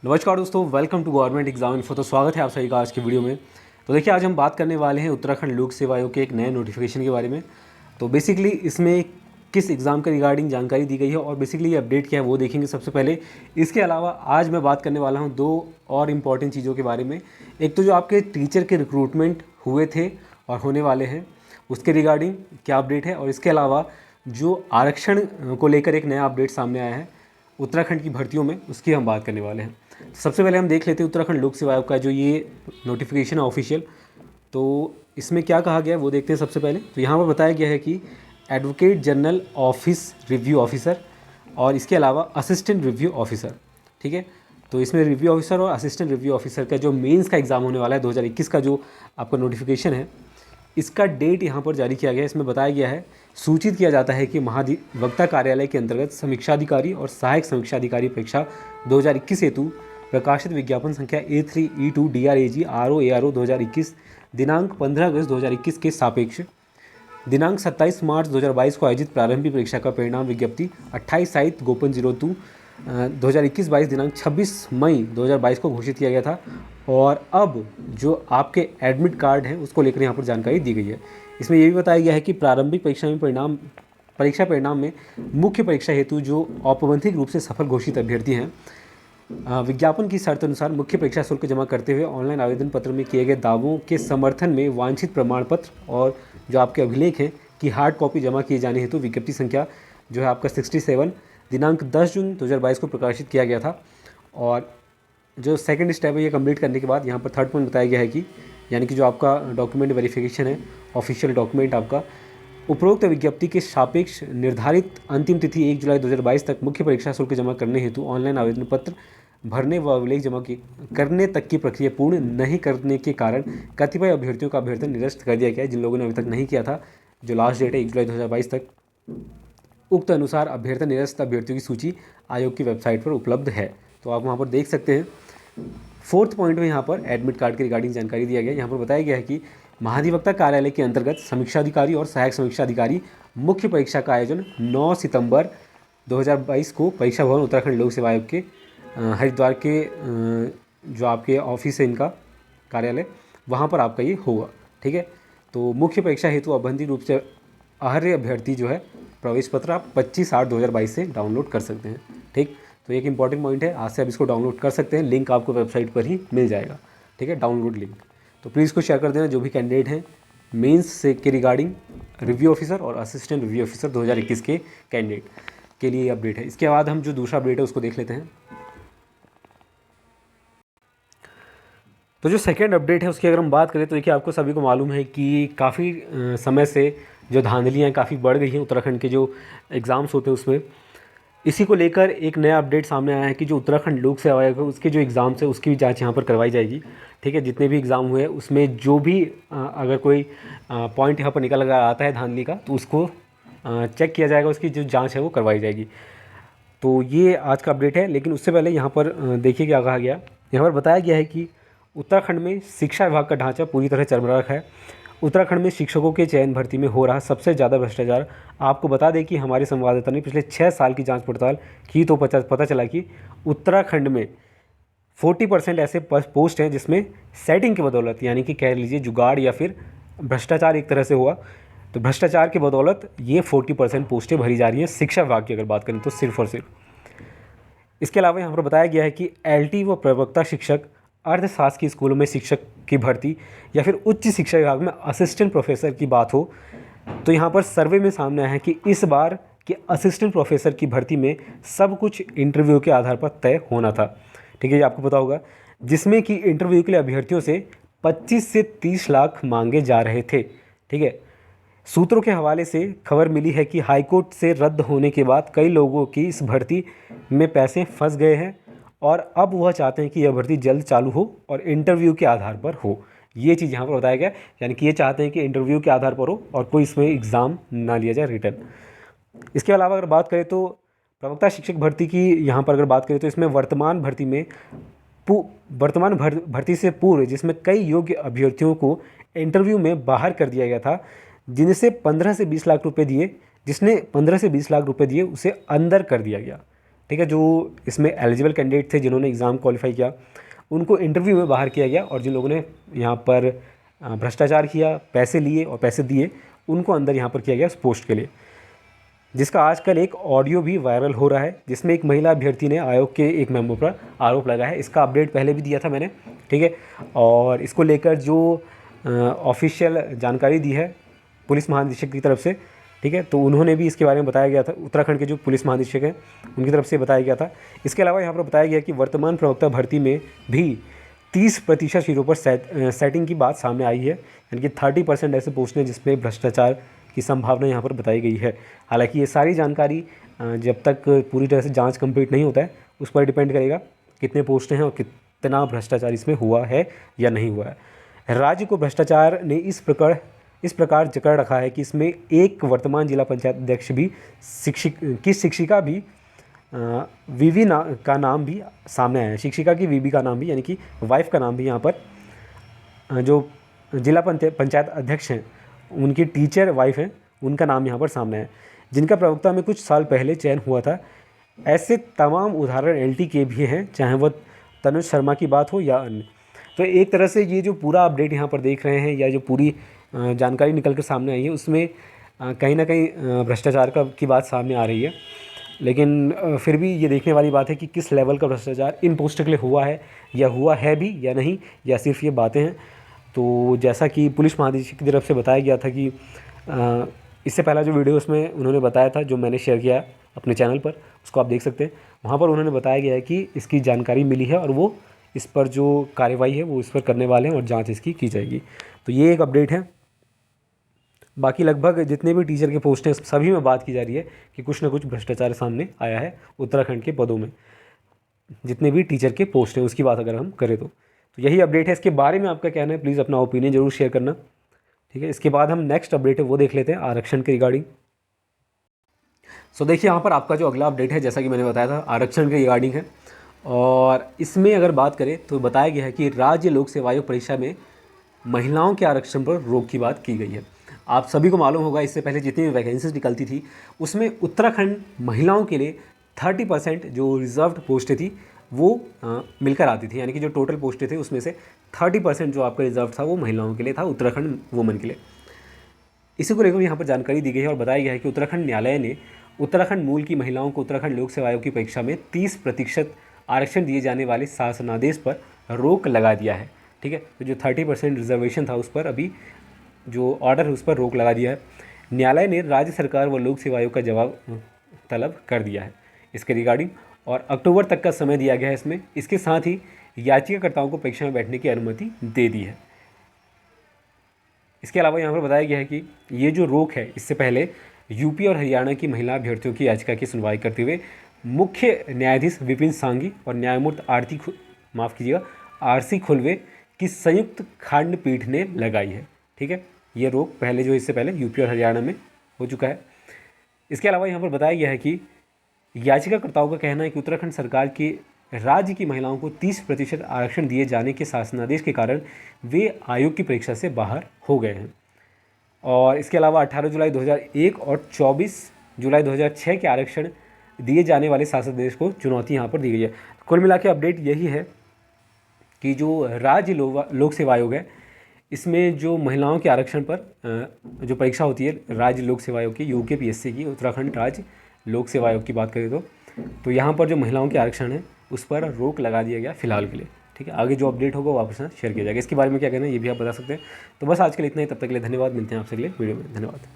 नमस्कार दोस्तों, welcome to government exam info. तो स्वागत है आप सभी का आज की वीडियो में। तो देखिए, आज हम बात करने वाले हैं उत्तराखंड लोक सेवा आयोग के एक नए नोटिफिकेशन के बारे में। तो बेसिकली इसमें किस एग्ज़ाम के रिगार्डिंग जानकारी दी गई है और बेसिकली ये अपडेट क्या है वो देखेंगे सबसे पहले। इसके अलावा आज मैं बात करने वाला हूँ दो और इम्पॉर्टेंट चीज़ों के बारे में। एक तो जो आपके टीचर के रिक्रूटमेंट हुए थे और होने वाले हैं उसके रिगार्डिंग क्या अपडेट है, और इसके अलावा जो आरक्षण को लेकर एक नया अपडेट सामने आया है उत्तराखंड की भर्तियों में, उसकी हम बात करने वाले हैं। सबसे पहले हम देख लेते हैं उत्तराखंड लोक सेवा आयोग का जो ये नोटिफिकेशन है ऑफिशियल। तो इसमें क्या कहा गया है वो देखते हैं सबसे पहले। तो यहाँ पर बताया गया है कि advocate general office review officer और इसके अलावा असिस्टेंट रिव्यू ऑफिसर, ठीक है। तो इसमें रिव्यू ऑफिसर और असिस्टेंट रिव्यू ऑफिसर का जो मेंस का एग्ज़ाम होने वाला है 2021 का जो आपका नोटिफिकेशन है, इसका डेट यहाँ पर जारी किया गया है। इसमें बताया गया है, सूचित किया जाता है कि महाधिवक्ता कार्यालय के अंतर्गत समीक्षाधिकारी और सहायक समीक्षाधिकारी परीक्षा 2021 हेतु प्रकाशित विज्ञापन संख्या A3E2 DRAG RO ARO 2021 दिनांक 15 अगस्त 2021 के सापेक्ष दिनांक 27 मार्च 2022 को आयोजित प्रारंभिक परीक्षा का परिणाम विज्ञप्ति 28 साइत गोपन 02 2021-22 दिनांक 26 मई 2022 को घोषित किया गया था। और अब जो आपके एडमिट कार्ड हैं उसको लेकर यहाँ पर जानकारी दी गई है। इसमें यह भी बताया गया है कि प्रारंभिक परीक्षा परिणाम में मुख्य परीक्षा हेतु जो औपबंधिक रूप से सफल घोषित अभ्यर्थी हैं, विज्ञापन की शर्त अनुसार मुख्य परीक्षा शुल्क जमा करते हुए ऑनलाइन आवेदन पत्र में किए गए दावों के समर्थन में वांछित प्रमाण पत्र और जो आपके अभिलेख हैं की हार्ड कॉपी जमा किए जाने हेतु विज्ञप्ति संख्या जो है आपका 67 दिनांक 10 जून 2022 को प्रकाशित किया गया था। और जो सेकंड स्टेप है ये कंप्लीट करने के बाद यहाँ पर थर्ड पॉइंट बताया गया है कि यानी कि जो आपका डॉक्यूमेंट वेरिफिकेशन है, ऑफिशियल डॉक्यूमेंट आपका, उपरोक्त विज्ञप्ति के सापेक्ष निर्धारित अंतिम तिथि 1 जुलाई 2022 तक मुख्य परीक्षा शुल्क जमा करने हेतु ऑनलाइन आवेदन पत्र भरने व अभिलेख जमा करने तक की प्रक्रिया पूर्ण नहीं करने के कारण कतिपय अभ्यर्थियों का अभ्यर्थन निरस्त कर दिया गया है। जिन लोगों ने अभी तक नहीं किया था, जो लास्ट डेट है 1 जुलाई 2022 तक, उक्त अनुसार अभ्यर्थन निरस्त अभ्यर्थियों की सूची आयोग की वेबसाइट पर उपलब्ध है। तो आप वहाँ पर देख सकते हैं। फोर्थ पॉइंट में यहाँ पर एडमिट कार्ड के रिगार्डिंग जानकारी दिया गया। यहाँ पर बताया गया है कि महाधिवक्ता कार्यालय के अंतर्गत समीक्षाधिकारी और सहायक समीक्षाधिकारी मुख्य परीक्षा का आयोजन 9 सितंबर 2022 को परीक्षा भवन उत्तराखंड लोक सेवा आयोग के हरिद्वार के जो आपके ऑफिस है इनका कार्यालय, वहाँ पर आपका ये होगा, ठीक है। तो मुख्य परीक्षा हेतु औपबंधिक रूप से अर्ह अभ्यर्थी जो है प्रवेश पत्र आप 25/8/2022 से डाउनलोड कर सकते हैं, ठीक। तो एक इंपॉर्टेंट पॉइंट है, आज से आप इसको डाउनलोड कर सकते हैं। लिंक आपको वेबसाइट पर ही मिल जाएगा, ठीक है, डाउनलोड लिंक। तो प्लीज़ इसको शेयर कर देना जो भी कैंडिडेट हैं मेंस से के रिगार्डिंग रिव्यू ऑफिसर और असिस्टेंट रिव्यू ऑफिसर 2021 के कैंडिडेट के लिए अपडेट है। इसके बाद हम जो दूसरा अपडेट है उसको देख लेते हैं। तो जो सेकेंड अपडेट है उसकी अगर हम बात करें तो देखिए, आपको सभी को मालूम है कि काफ़ी समय से जो धांधलियाँ काफ़ी बढ़ गई हैं उत्तराखंड के जो एग्ज़ाम्स होते हैं उसमें। इसी को लेकर एक नया अपडेट सामने आया है कि जो उत्तराखंड लोक सेवा आयोग है उसके जो एग्ज़ाम्स है उसकी भी जांच यहाँ पर करवाई जाएगी, ठीक है। जितने भी एग्ज़ाम हुए उसमें जो भी अगर कोई पॉइंट यहाँ पर निकल कर आता है धांधली का, तो उसको चेक किया जाएगा, उसकी जो जाँच है वो करवाई जाएगी। तो ये आज का अपडेट है। लेकिन उससे पहले यहाँ पर देखिए क्या कहा गया। यहाँ पर बताया गया है कि उत्तराखंड में शिक्षा विभाग का ढांचा पूरी तरह चरमराक है। उत्तराखंड में शिक्षकों के चयन भर्ती में हो रहा सबसे ज़्यादा भ्रष्टाचार। आपको बता दें कि हमारे संवाददाता ने पिछले 6 साल की जांच पड़ताल की तो पता चला कि उत्तराखंड में 40% ऐसे पोस्ट हैं जिसमें सेटिंग की बदौलत, यानी कि कह लीजिए जुगाड़ या फिर भ्रष्टाचार एक तरह से हुआ। तो भ्रष्टाचार की बदौलत ये 40% पोस्टें भरी जा रही हैं शिक्षा विभाग की अगर बात करें तो, सिर्फ और सिर्फ। इसके अलावा यहाँ पर बताया गया है कि LT व प्रवक्ता शिक्षक, अर्धशासकीय स्कूलों में शिक्षक की भर्ती या फिर उच्च शिक्षा विभाग में असिस्टेंट प्रोफेसर की बात हो, तो यहाँ पर सर्वे में सामने आया है कि इस बार के असिस्टेंट प्रोफेसर की भर्ती में सब कुछ इंटरव्यू के आधार पर तय होना था, ठीक है, ये आपको पता होगा। जिसमें कि इंटरव्यू के लिए अभ्यर्थियों से 25 से 30 लाख मांगे जा रहे थे, ठीक है। सूत्रों के हवाले से खबर मिली है कि हाईकोर्ट से रद्द होने के बाद कई लोगों की इस भर्ती में पैसे फंस गए हैं और अब वह चाहते हैं कि यह भर्ती जल्द चालू हो और इंटरव्यू के आधार पर हो। ये चीज़ यहाँ पर बताया गया, यानी कि ये चाहते हैं कि इंटरव्यू के आधार पर हो और कोई इसमें एग्ज़ाम ना लिया जाए रिटर्न। इसके अलावा अगर बात करें तो प्रवक्ता शिक्षक भर्ती की यहाँ पर अगर बात करें तो इसमें वर्तमान भर्ती से पूर्व जिसमें कई योग्य अभ्यर्थियों को इंटरव्यू में बाहर कर दिया गया था, जिसने 15 से 20 लाख रुपए दिए उसे अंदर कर दिया गया। ठीक है, जो इसमें एलिजिबल कैंडिडेट थे जिन्होंने एग्ज़ाम क्वालिफाई किया, उनको इंटरव्यू में बाहर किया गया, और जिन लोगों ने यहाँ पर भ्रष्टाचार किया, पैसे लिए और पैसे दिए, उनको अंदर यहाँ पर किया गया उस पोस्ट के लिए, जिसका आजकल एक ऑडियो भी वायरल हो रहा है, जिसमें एक महिला अभ्यर्थी ने आयोग के एक मेंबर पर आरोप लगाया है। इसका अपडेट पहले भी दिया था मैंने, ठीक है, और इसको लेकर जो ऑफिशियल जानकारी दी है पुलिस महानिदेशक की तरफ से, ठीक है, तो उन्होंने भी इसके बारे में बताया गया था, उत्तराखंड के जो पुलिस महानिदेशक हैं उनकी तरफ से बताया गया था। इसके अलावा यहाँ पर बताया गया कि वर्तमान प्रवक्ता भर्ती में भी 30% सीटों पर सेटिंग की बात सामने आई है, यानी कि 30% ऐसे पोस्ट हैं जिसमें भ्रष्टाचार की संभावना यहाँ पर बताई गई है। हालांकि ये सारी जानकारी जब तक पूरी तरह से जांच कंप्लीट नहीं होता है उस पर डिपेंड करेगा कितने पोस्ट हैं और कितना भ्रष्टाचार इसमें हुआ है या नहीं हुआ है। राज्य को भ्रष्टाचार ने इस प्रकार जकड़ रखा है कि इसमें एक वर्तमान जिला पंचायत अध्यक्ष भी शिक्षिका भी वीवी का नाम भी सामने आया है। शिक्षिका की वीवी का नाम भी, यानी कि वाइफ का नाम भी यहाँ पर जो जिला पंचायत अध्यक्ष हैं उनकी टीचर वाइफ हैं, उनका नाम यहाँ पर सामने है, जिनका प्रवक्ता में कुछ साल पहले चयन हुआ था। ऐसे तमाम उदाहरण एलटी के भी हैं, चाहे वह तनुज शर्मा की बात हो या अन्य। तो एक तरह से ये जो पूरा अपडेट यहाँ पर देख रहे हैं या जो पूरी जानकारी निकल कर सामने आई है उसमें कहीं ना कहीं भ्रष्टाचार की बात सामने आ रही है, लेकिन फिर भी ये देखने वाली बात है कि किस लेवल का भ्रष्टाचार इन पोस्टों के लिए हुआ है या हुआ है भी या नहीं, या सिर्फ ये बातें हैं। तो जैसा कि पुलिस महानिदेशक की तरफ से बताया गया था कि इससे पहला जो वीडियो उसमें उन्होंने बताया था, जो मैंने शेयर किया अपने चैनल पर, उसको आप देख सकते हैं। वहाँ पर उन्होंने बताया गया है कि इसकी जानकारी मिली है और वो इस पर जो कार्रवाई है वो इस पर करने वाले हैं और जांच इसकी की जाएगी। तो ये एक अपडेट है। बाकी लगभग जितने भी टीचर के पोस्ट हैं सभी में बात की जा रही है कि कुछ ना कुछ भ्रष्टाचार सामने आया है उत्तराखंड के पदों में। जितने भी टीचर के पोस्ट हैं उसकी बात अगर हम करें तो यही अपडेट है। इसके बारे में आपका कहना है, प्लीज़ अपना ओपिनियन जरूर शेयर करना, ठीक है। इसके बाद हम नेक्स्ट अपडेट है वो देख लेते हैं आरक्षण के रिगार्डिंग। सो देखिए यहाँ पर आपका जो अगला अपडेट है, जैसा कि मैंने बताया था, आरक्षण के रिगार्डिंग है, और इसमें अगर बात करें तो बताया गया है कि राज्य लोक सेवा आयोग परीक्षा में महिलाओं के आरक्षण पर रोक की बात की गई है। आप सभी को मालूम होगा इससे पहले जितनी भी वैकेंसीज निकलती थी उसमें उत्तराखंड महिलाओं के लिए 30% जो रिजर्व्ड पोस्टें थी वो मिलकर आती थी, यानी कि जो टोटल पोस्टें थे उसमें से 30% जो आपका रिजर्व था वो महिलाओं के लिए था, उत्तराखंड वुमेन के लिए। इसी को लेकर यहाँ पर जानकारी दी गई है और बताया गया है कि उत्तराखंड न्यायालय ने उत्तराखंड मूल की महिलाओं को उत्तराखंड लोक सेवा आयोग की परीक्षा में 30% आरक्षण दिए जाने वाले शासनादेश पर रोक लगा दिया है, ठीक है। तो जो 30% रिजर्वेशन था उस पर अभी जो ऑर्डर है उस पर रोक लगा दिया है। न्यायालय ने राज्य सरकार व लोक सेवा आयोग का जवाब तलब कर दिया है इसके रिगार्डिंग, और अक्टूबर तक का समय दिया गया है इसमें। इसके साथ ही याचिकाकर्ताओं को परीक्षा में बैठने की अनुमति दे दी है। इसके अलावा यहाँ पर बताया गया है कि ये जो रोक है इससे पहले यूपी और हरियाणा की महिला अभ्यर्थियों की याचिका की सुनवाई करते हुए मुख्य न्यायाधीश विपिन सांघी और न्यायमूर्ति आरसी खुलवे की संयुक्त खंडपीठ ने लगाई है, ठीक है। ये रोक पहले जो इससे पहले यूपी और हरियाणा में हो चुका है। इसके अलावा यहाँ पर बताया गया है कि याचिकाकर्ताओं का कहना है कि उत्तराखंड सरकार के राज्य की महिलाओं को 30% आरक्षण दिए जाने के शासनादेश के कारण वे आयोग की परीक्षा से बाहर हो गए हैं। और इसके अलावा 18 जुलाई 2001 और 24 जुलाई 2006 के आरक्षण दिए जाने वाले शासनादेश को चुनौती यहाँ पर दी गई है। कुल मिला के अपडेट यही है कि जो राज्य लोक सेवा आयोग है इसमें जो महिलाओं के आरक्षण पर जो परीक्षा होती है राज्य लोक सेवा आयोग की, UKPSC की, उत्तराखंड राज्य लोक सेवा आयोग की बात करें तो यहाँ पर जो महिलाओं के आरक्षण है उस पर रोक लगा दिया गया फिलहाल के लिए, ठीक है। आगे जो अपडेट होगा वो वापस शेयर किया जाएगा। इसके बारे में क्या कहना है ये भी आप बता सकते हैं। तो बस आज के लिए इतना ही, तब तक के लिए धन्यवाद। मिलते हैं आपसे अगले वीडियो में। धन्यवाद।